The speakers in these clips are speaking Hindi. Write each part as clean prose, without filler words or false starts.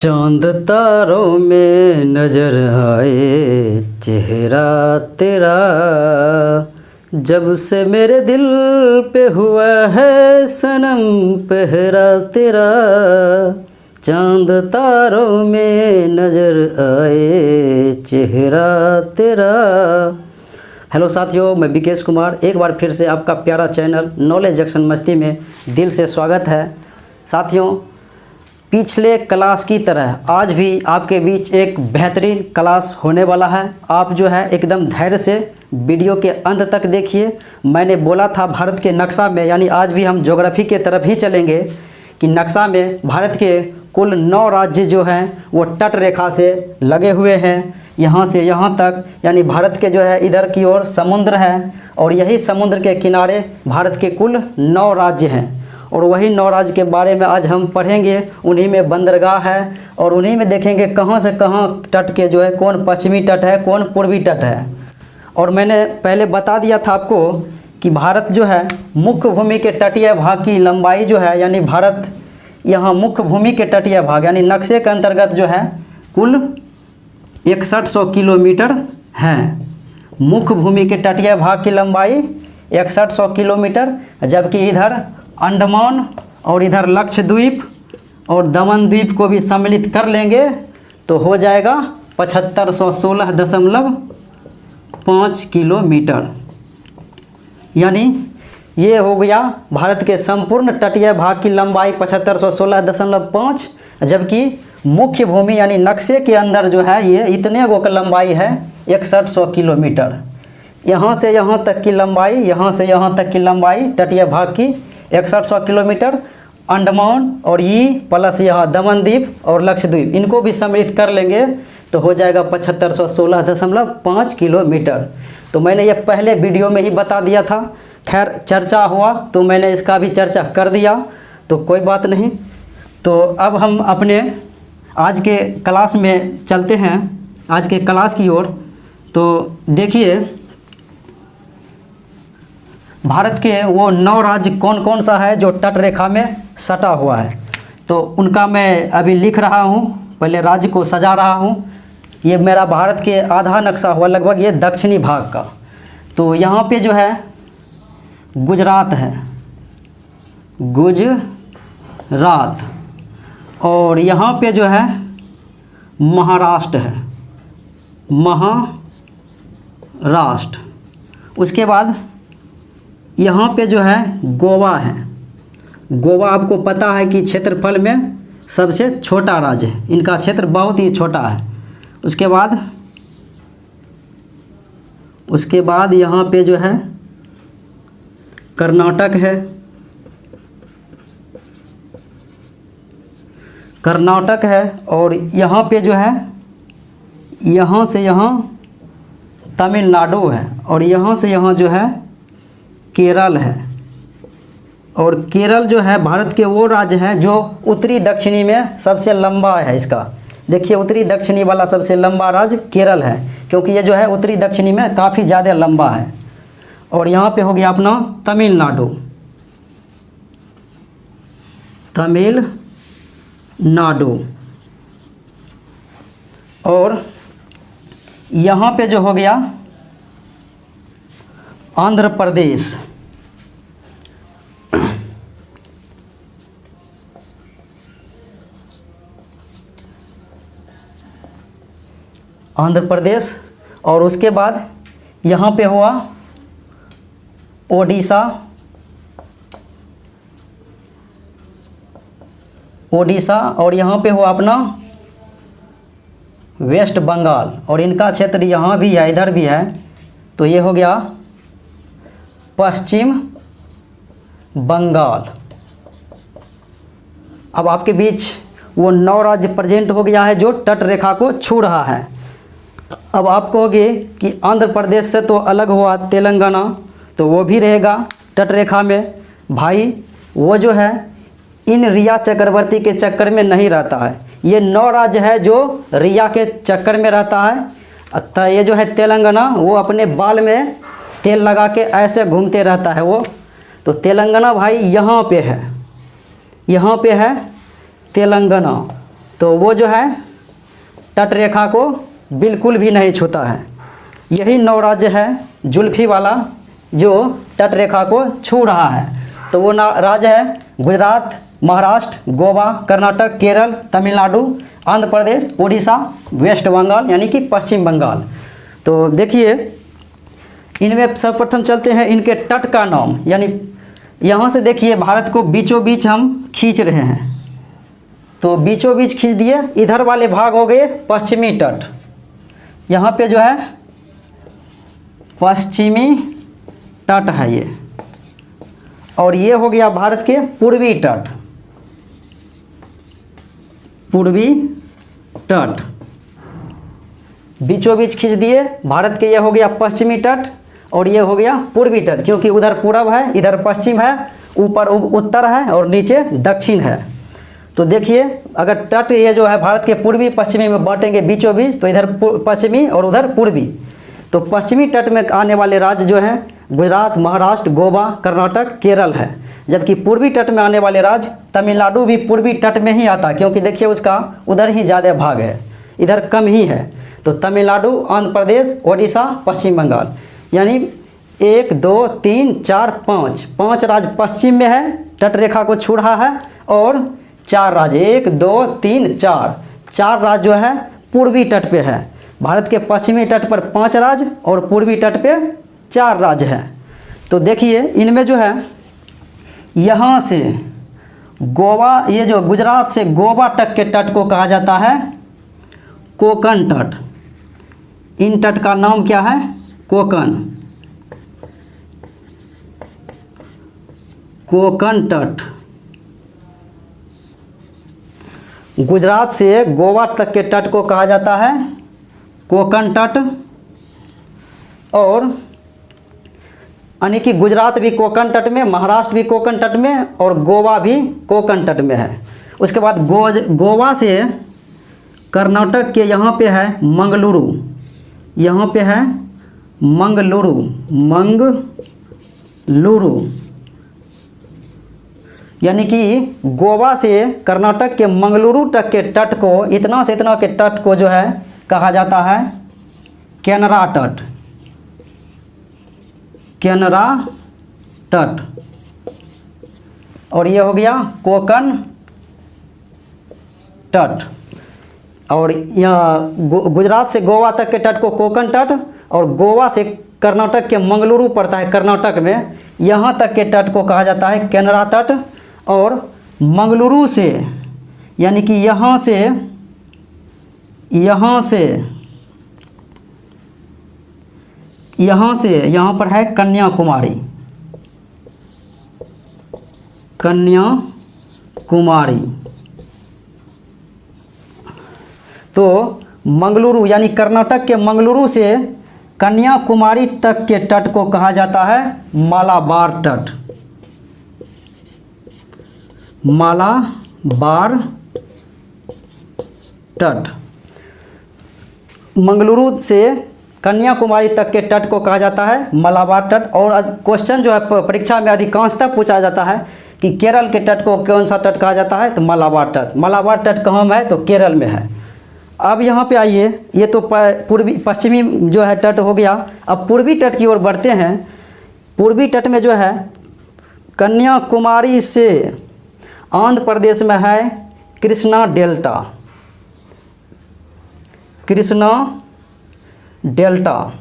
चांद तारों में नजर आए चेहरा तेरा, जब से मेरे दिल पे हुआ है सनम पहरा तेरा। चांद तारों में नजर आए चेहरा तेरा। हेलो साथियों, मैं विकेश कुमार एक बार फिर से आपका प्यारा चैनल नॉलेज जंक्शन मस्ती में दिल से स्वागत है। साथियों, पिछले क्लास की तरह आज भी आपके बीच एक बेहतरीन क्लास होने वाला है। आप जो है एकदम धैर्य से वीडियो के अंत तक देखिए। मैंने बोला था भारत के नक्शा में, यानी आज भी हम ज्योग्राफी के तरफ ही चलेंगे कि नक्शा में भारत के कुल 9 राज्य जो हैं वो तट रेखा से लगे हुए हैं, यहाँ से यहाँ तक। यानी भारत के जो है इधर की ओर समुद्र है और यही समुद्र के किनारे भारत के कुल 9 राज्य हैं। और वही 9 राज्य के बारे में आज हम पढ़ेंगे। उन्हीं में बंदरगाह है और उन्हीं में देखेंगे कहाँ से कहाँ तट के जो है कौन पश्चिमी तट है, कौन पूर्वी तट है। और मैंने पहले बता दिया था आपको कि भारत जो है मुख्य भूमि के तटीय भाग की लंबाई जो है, यानी भारत यहाँ मुख्य भूमि के तटीय भाग यानी नक्शे के अंतर्गत जो है कुल 6100 किलोमीटर है। मुख्य भूमि के तटीय भाग की लंबाई 6100 किलोमीटर, जबकि इधर अंडमान और इधर लक्षद्वीप और दमन द्वीप को भी सम्मिलित कर लेंगे तो हो जाएगा 7516.5 किलोमीटर। यानी ये हो गया भारत के संपूर्ण तटीय भाग की लंबाई 7516.5, जबकि मुख्य भूमि यानी नक्शे के अंदर जो है ये इतने गो की लंबाई है 6100 किलोमीटर। यहाँ से यहाँ तक की लंबाई, यहाँ से यहाँ तक की लंबाई तटीय भाग की 6100 किलोमीटर। अंडमान और ई प्लस यहाँ दमन द्वीप और लक्षद्वीप इनको भी सम्मिलित कर लेंगे तो हो जाएगा 7516.5 किलोमीटर। तो मैंने ये पहले वीडियो में ही बता दिया था। खैर चर्चा हुआ तो मैंने इसका भी चर्चा कर दिया, तो कोई बात नहीं। तो अब हम अपने आज के क्लास में चलते हैं, आज के क्लास की ओर। तो देखिए भारत के वो 9 राज्य कौन कौन सा है जो तट रेखा में सटा हुआ है, तो उनका मैं अभी लिख रहा हूँ। पहले राज्य को सजा रहा हूँ। ये मेरा भारत के आधा नक्शा हुआ लगभग, ये दक्षिणी भाग का। तो यहाँ पे जो है गुजरात है, गुजरात, और यहाँ पे जो है महाराष्ट्र है, महाराष्ट्र। उसके बाद यहाँ पे जो है गोवा है। गोवा आपको पता है कि क्षेत्रफल में सबसे छोटा राज्य है, इनका क्षेत्र बहुत ही छोटा है। उसके बाद यहाँ पे जो है कर्नाटक है, कर्नाटक है। और यहाँ पे जो है यहाँ से यहाँ तमिलनाडु है, और यहाँ से यहाँ जो है केरल है। और केरल जो है भारत के वो राज्य हैं जो उत्तरी दक्षिणी में सबसे लंबा है। इसका देखिए उत्तरी दक्षिणी वाला सबसे लंबा राज्य केरल है, क्योंकि ये जो है उत्तरी दक्षिणी में काफ़ी ज़्यादा लंबा है। और यहाँ पे हो गया अपना तमिलनाडु, तमिलनाडु। और यहाँ पे जो हो गया आंध्र प्रदेश, आंध्र प्रदेश। और उसके बाद यहाँ पे हुआ ओडिशा, ओडिशा। और यहाँ पे हुआ अपना वेस्ट बंगाल, और इनका क्षेत्र यहाँ भी है, इधर भी है। तो ये हो गया पश्चिम बंगाल। अब आपके बीच वो 9 राज्य प्रेजेंट हो गया है जो तट रेखा को छू रहा है। अब आप कहोगे कि आंध्र प्रदेश से तो अलग हुआ तेलंगाना, तो वो भी रहेगा तट रेखा में। भाई वो जो है इन रिया चक्रवर्ती के चक्कर में नहीं रहता है। ये 9 राज्य है जो रिया के चक्कर में रहता है। अतः ये जो है तेलंगाना, वो अपने बाल में तेल लगा के ऐसे घूमते रहता है वो। तो तेलंगाना भाई यहाँ पे है, यहाँ पे है तेलंगाना। तो वो जो है तट रेखा को बिल्कुल भी नहीं छूता है। यही 9 राज्य है जुल्फी वाला जो तट रेखा को छू रहा है। तो वो राज्य है गुजरात, महाराष्ट्र, गोवा, कर्नाटक, केरल, तमिलनाडु, आंध्र प्रदेश, उड़ीसा, वेस्ट बंगाल यानी कि पश्चिम बंगाल। तो देखिए इनमें सर्वप्रथम चलते हैं इनके तट का नाम, यानी यहाँ से देखिए भारत को बीचों बीच हम खींच रहे हैं। तो बीचों बीच खींच दिए, इधर वाले भाग हो गए पश्चिमी तट, यहाँ पे जो है पश्चिमी तट है ये, और ये हो गया भारत के पूर्वी तट, पूर्वी तट बीचों बीच खींच दिए। भारत के ये हो गया पश्चिमी तट और ये हो गया पूर्वी तट, क्योंकि उधर पूरब है, इधर पश्चिम है, ऊपर उत्तर है और नीचे दक्षिण है। तो देखिए अगर तट ये जो है भारत के पूर्वी पश्चिमी में बांटेंगे बीचों बीच, तो इधर पश्चिमी और उधर पूर्वी। तो पश्चिमी तट में आने वाले राज्य जो हैं गुजरात, महाराष्ट्र, गोवा, कर्नाटक, केरल है। जबकि पूर्वी तट में आने वाले राज्य तमिलनाडु भी पूर्वी तट में ही आता, क्योंकि देखिए उसका उधर ही ज़्यादा भाग है, इधर कम ही है। तो तमिलनाडु, आंध्र प्रदेश, ओडिशा, पश्चिम बंगाल, यानी 1 2 3 4 5 राज्य पश्चिम में है, तट रेखा को छू रहा है, और 4 राज्य 1 2 3 4 राज्य जो है पूर्वी तट पे है। भारत के पश्चिमी तट पर 5 राज्य और पूर्वी तट पे 4 राज्य है। तो देखिए इनमें जो है यहाँ से गोवा, ये जो गुजरात से गोवा तक के तट को कहा जाता है कोंकण तट। इन तट का नाम क्या है? कोंकण, कोंकण तट। गुजरात से गोवा तक के तट को कहा जाता है कोंकण तट, और यानी कि गुजरात भी कोंकण तट में, महाराष्ट्र भी कोंकण तट में और गोवा भी कोंकण तट में है। उसके बाद गोवा से कर्नाटक के यहाँ पे है मंगलुरु, यहाँ पे है मंगलुरु, यानी कि गोवा से कर्नाटक के मंगलुरु तक के तट को, इतना से इतना के तट को जो है कहा जाता है केनरा तट, केनरा तट। और ये हो गया कोंकण तट। और यहाँ गुजरात से गोवा तक के तट को कोंकण तट, और गोवा से कर्नाटक के मंगलुरु पड़ता है कर्नाटक में, यहाँ तक के तट को कहा जाता है केनरा तट। और मंगलुरु से यानी कि यहाँ यहाँ पर है कन्याकुमारी, कन्याकुमारी। तो मंगलुरु यानी कर्नाटक के मंगलुरु से कन्याकुमारी तक के तट को कहा जाता है मालाबार तट, मालाबार तट। मंगलुरु से कन्याकुमारी तक के तट को कहा जाता है मालाबार तट। और क्वेश्चन जो है परीक्षा में अधिकांशतः पूछा जाता है कि केरल के तट को कौन सा तट कहा जाता है, तो मालाबार तट। मालाबार तट कहाँ है, तो केरल में है। अब यहाँ पे आइए, ये तो पूर्वी पश्चिमी जो है तट हो गया। अब पूर्वी तट की ओर बढ़ते हैं। पूर्वी तट में जो है कन्याकुमारी से आंध्र प्रदेश में है Krishna delta, Krishna delta,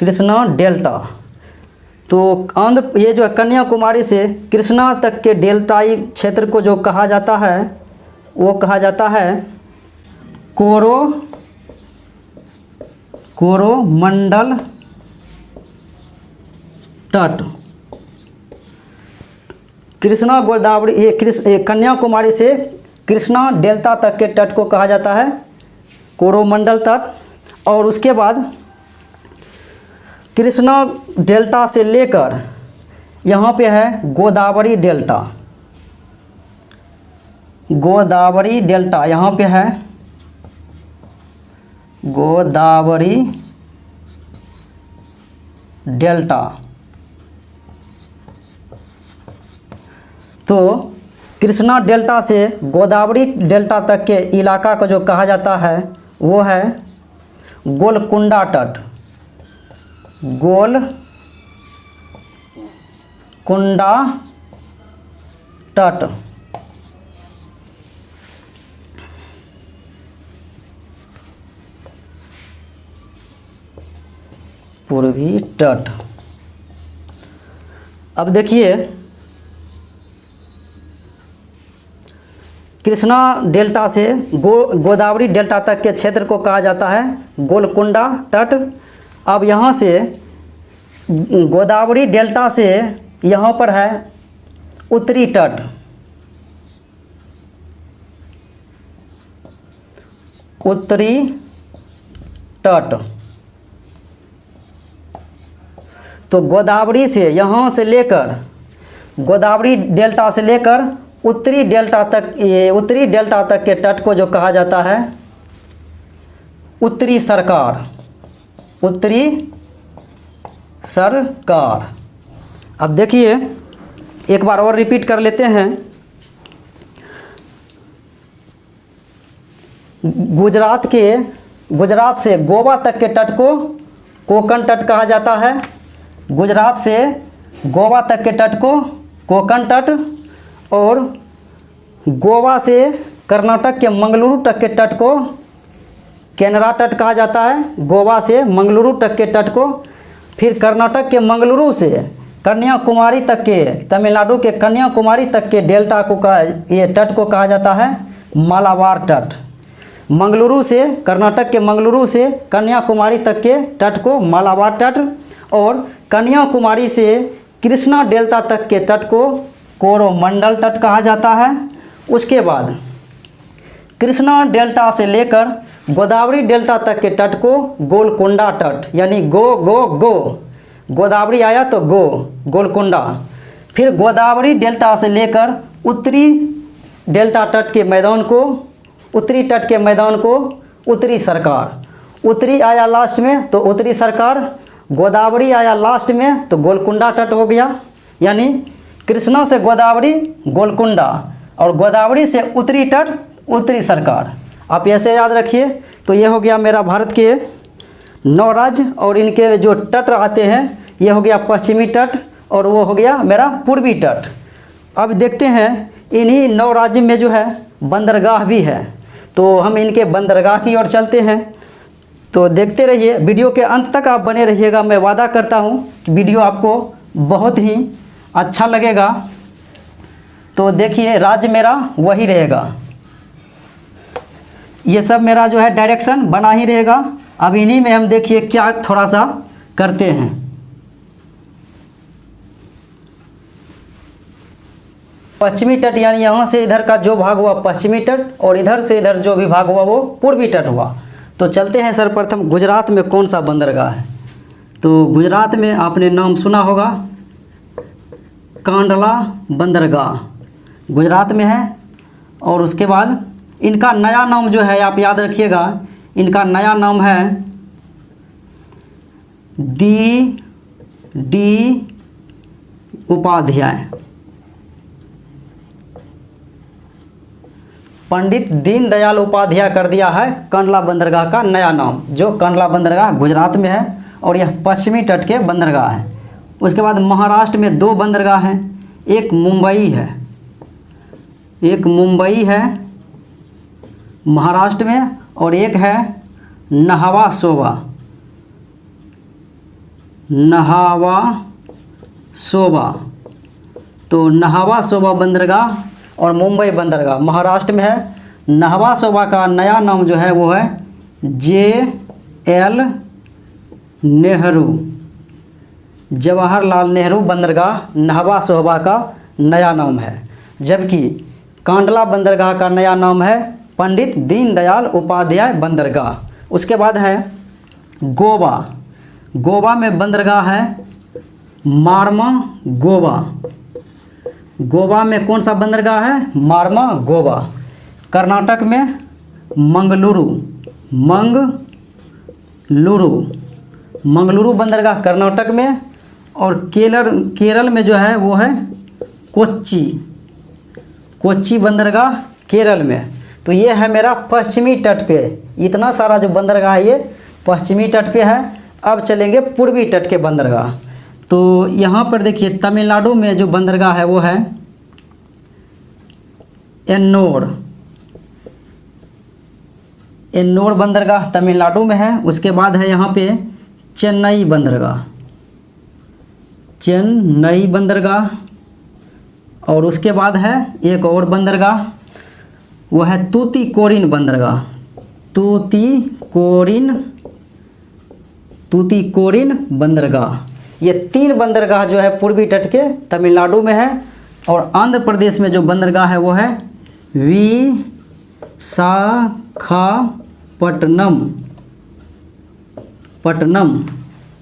Krishna delta. तो आंध्र ये जो है कन्याकुमारी से कृष्णा तक के डेल्टाई क्षेत्र को जो कहा जाता है वो कहा जाता है कोरोमंडल तट। कृष्णा गोदावरी ये कन्याकुमारी से कृष्णा डेल्टा तक के तट को कहा जाता है कोरोमंडल तट। और उसके बाद कृष्णा डेल्टा से लेकर यहाँ पे है गोदावरी डेल्टा, गोदावरी डेल्टा यहाँ पे है गोदावरी डेल्टा। तो कृष्णा डेल्टा से गोदावरी डेल्टा तक के इलाका को जो कहा जाता है वो है गोलकुंडा तट। गोलकुंडा तट। पूर्वी तट। अब देखिए कृष्णा डेल्टा से गोदावरी डेल्टा तक के क्षेत्र को कहा जाता है गोलकुंडा तट। अब यहाँ से गोदावरी डेल्टा से यहाँ पर है उत्तरी तट। उत्तरी तट। तो गोदावरी से यहाँ से लेकर गोदावरी डेल्टा से लेकर उत्तरी डेल्टा तक, ये उत्तरी डेल्टा तक के तट को जो कहा जाता है उत्तरी सरकार। उत्तरी सरकार। अब देखिए एक बार और रिपीट कर लेते हैं। गुजरात से गोवा तक के तट को कोंकण तट कहा जाता है। गुजरात से गोवा तक के तट को कोंकण तट, और गोवा से कर्नाटक के मंगलुरु तक के तट को केनरा तट कहा जाता है। गोवा से मंगलुरु तक के तट को, फिर कर्नाटक के मंगलुरु से कन्याकुमारी तक के, तमिलनाडु के कन्याकुमारी तक के डेल्टा को ये तट को कहा जाता है मालाबार तट। मंगलुरु से, कर्नाटक के मंगलुरु से कन्याकुमारी तक के तट को मालाबार तट, और कन्याकुमारी से कृष्णा डेल्टा तक के तट को कोरोमंडल तट कहा जाता है। उसके बाद कृष्णा डेल्टा से लेकर गोदावरी डेल्टा तक के तट को गोलकुंडा तट, यानी गोदावरी आया तो गोलकुंडा। फिर गोदावरी डेल्टा से लेकर उत्तरी डेल्टा तट के मैदान को, उत्तरी तट के मैदान को उत्तरी सरकार। उत्तरी आया लास्ट में तो उत्तरी सरकार, गोदावरी आया लास्ट में तो गोलकुंडा तट हो गया। यानी कृष्णा से गोदावरी गोलकुंडा, और गोदावरी से उत्तरी तट उत्तरी सरकार। आप ऐसे याद रखिए। तो ये हो गया मेरा भारत के 9 राज्य, और इनके जो तट आते हैं ये हो गया पश्चिमी तट, और वो हो गया मेरा पूर्वी तट। अब देखते हैं इन्हीं 9 राज्य में जो है बंदरगाह भी है, तो हम इनके बंदरगाह की ओर चलते हैं। तो देखते रहिए, वीडियो के अंत तक आप बने रहिएगा। मैं वादा करता हूँ वीडियो आपको बहुत ही अच्छा लगेगा। तो देखिए राज्य मेरा वही रहेगा, ये सब मेरा जो है डायरेक्शन बना ही रहेगा। अब इन्हीं में हम देखिए क्या थोड़ा सा करते हैं। पश्चिमी तट, यानी यहाँ से इधर का जो भाग हुआ पश्चिमी तट, और इधर से इधर जो भी भाग हुआ वो पूर्वी तट हुआ। तो चलते हैं सर्वप्रथम गुजरात में कौन सा बंदरगाह है। तो गुजरात में आपने नाम सुना होगा कांडला बंदरगाह, गुजरात में है। और उसके बाद इनका नया नाम जो है आप याद रखिएगा, इनका नया नाम है डी उपाध्याय। पंडित दीनदयाल उपाध्याय कर दिया है कांडला बंदरगाह का नया नाम, जो कांडला बंदरगाह गुजरात में है, और यह पश्चिमी तट के बंदरगाह है। उसके बाद महाराष्ट्र में 2 बंदरगाह हैं, एक मुंबई है, एक मुंबई है महाराष्ट्र में, और एक है नहावा सोबा। तो नहावा सोबा बंदरगाह और मुंबई बंदरगाह महाराष्ट्र में है। नहावा सोबा का नया नाम जो है वो है JL नेहरू, जवाहरलाल नेहरू बंदरगाह नहावा सोबा का नया नाम है। जबकि कांडला बंदरगाह का नया नाम है पंडित दीनदयाल उपाध्याय बंदरगाह। उसके बाद है गोवा। गोवा में बंदरगाह है मार्मा गोवा। गोवा में कौन सा बंदरगाह है? मार्मा गोवा। कर्नाटक में मंगलुरु बंदरगाह कर्नाटक में। और केरल में जो है वो है कोच्चि बंदरगाह केरल में। तो ये है मेरा पश्चिमी तट पे, इतना सारा जो बंदरगाह है ये पश्चिमी तट पे है। अब चलेंगे पूर्वी तट के बंदरगाह। तो यहाँ पर देखिए तमिलनाडु में जो बंदरगाह है वो है एन्नोर। एन्नोर बंदरगाह तमिलनाडु में है। उसके बाद है यहाँ पे चेन्नई बंदरगाह, चेन्नई बंदरगाह। और उसके बाद है एक और बंदरगाह, वो है तूतीकोरिन बंदरगाह, तूतीकोरिन बंदरगाह। ये 3 बंदरगाह जो है पूर्वी तट के तमिलनाडु में है। और आंध्र प्रदेश में जो बंदरगाह है वो है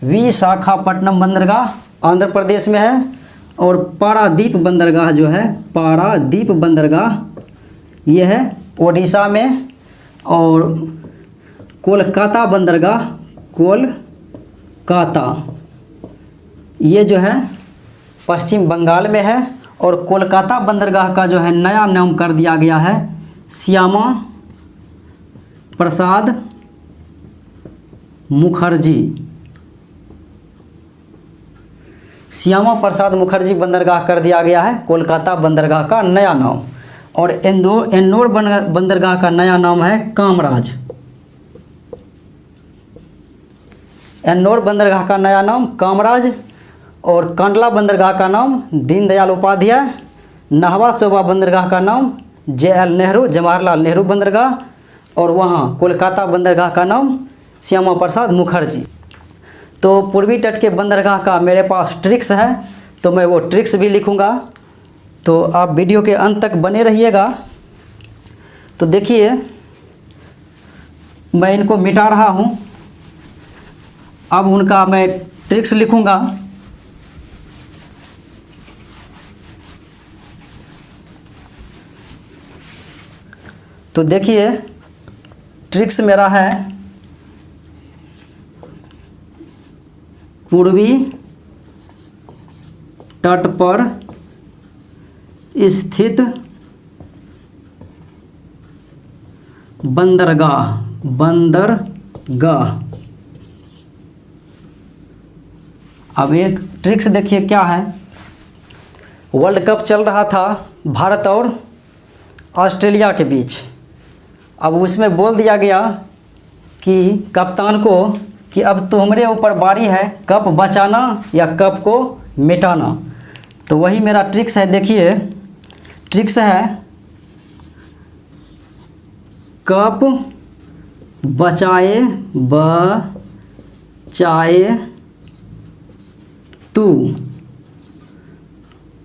विशाखापट्टनम बंदरगाह आंध्र प्रदेश में है। और पारादीप बंदरगाह जो है, पारादीप बंदरगाह ये है ओडिशा में। और कोलकाता बंदरगाह, कोलकाता ये जो है पश्चिम बंगाल में है। और कोलकाता बंदरगाह का जो है नया नाम कर दिया गया है श्यामा प्रसाद मुखर्जी। श्यामा प्रसाद मुखर्जी बंदरगाह कर दिया गया है कोलकाता बंदरगाह का नया नाम। और एन्नोर बंदरगाह का नया नाम है कामराज। एन्नोर बंदरगाह का नया नाम कामराज। और कांडला बंदरगाह का नाम दीनदयाल उपाध्याय। नाहवा शोभा बंदरगाह का नाम JL नेहरू, जवाहरलाल नेहरू बंदरगाह। और वहाँ कोलकाता बंदरगाह का नाम श्यामा प्रसाद मुखर्जी। तो पूर्वी तट के बंदरगाह का मेरे पास ट्रिक्स है, तो मैं वो ट्रिक्स भी लिखूँगा। तो आप वीडियो के अंत तक बने रहिएगा। तो देखिए मैं इनको मिटा रहा हूँ, अब उनका मैं ट्रिक्स लिखूँगा। तो देखिए ट्रिक्स मेरा है पूर्वी तट पर स्थित बंदरगाह। अब एक ट्रिक्स देखिए क्या है। वर्ल्ड कप चल रहा था भारत और ऑस्ट्रेलिया के बीच। अब उसमें बोल दिया गया कि कप्तान को कि अब तुम्हारे ऊपर बारी है कप बचाना या कप को मिटाना। तो वही मेरा ट्रिक्स है। देखिए ट्रिक्स है कप बचाए तू।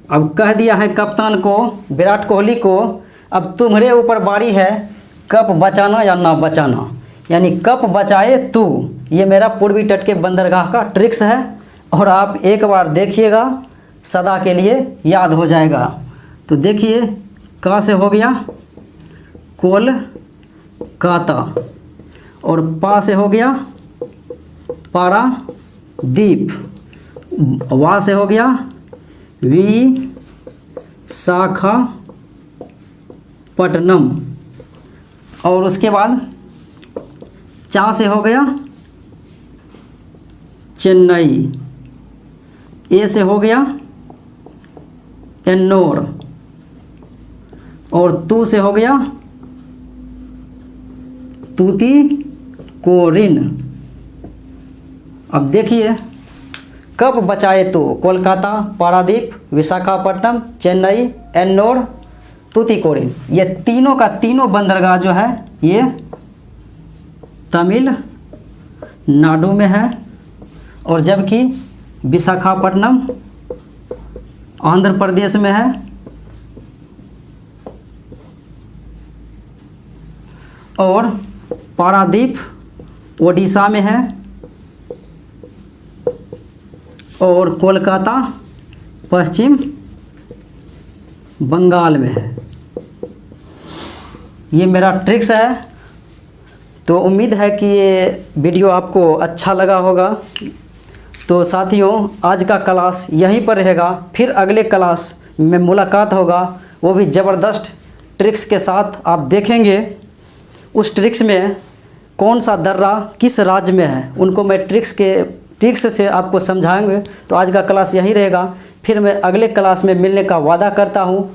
अब कह दिया है कप्तान को, विराट कोहली को, अब तुम्हारे ऊपर बारी है कप बचाना या ना बचाना, यानी कप बचाए तू। ये मेरा पूर्वी तट के बंदरगाह का ट्रिक्स है। और आप एक बार देखिएगा, सदा के लिए याद हो जाएगा। तो देखिए कहाँ से हो गया कोलकाता, और पा से हो गया पारादीप, वा से हो गया विशाखापट्टनम, और उसके बाद चा से हो गया चेन्नई, ए से हो गया एन्नोर, और तू से हो गया तूतीकोरिन। अब देखिए कप बचाए तो कोलकाता, पारादीप, विशाखापट्टनम, चेन्नई, एन्नोर, तूतीकोरिन, ये तीनों का तीनों बंदरगाह जो है ये तमिलनाडु में है। और जबकि विशाखापट्टनम आंध्र प्रदेश में है। और पारादीप ओडिशा में है। और कोलकाता पश्चिम बंगाल में है। ये मेरा ट्रिक्स है। तो उम्मीद है कि ये वीडियो आपको अच्छा लगा होगा। तो साथियों आज का क्लास यहीं पर रहेगा, फिर अगले क्लास में मुलाकात होगा। वो भी ज़बरदस्त ट्रिक्स के साथ आप देखेंगे। उस ट्रिक्स में कौन सा दर्रा किस राज्य में है, उनको मैं ट्रिक्स से आपको समझाएंगे। तो आज का क्लास यही रहेगा, फिर मैं अगले क्लास में मिलने का वादा करता हूँ।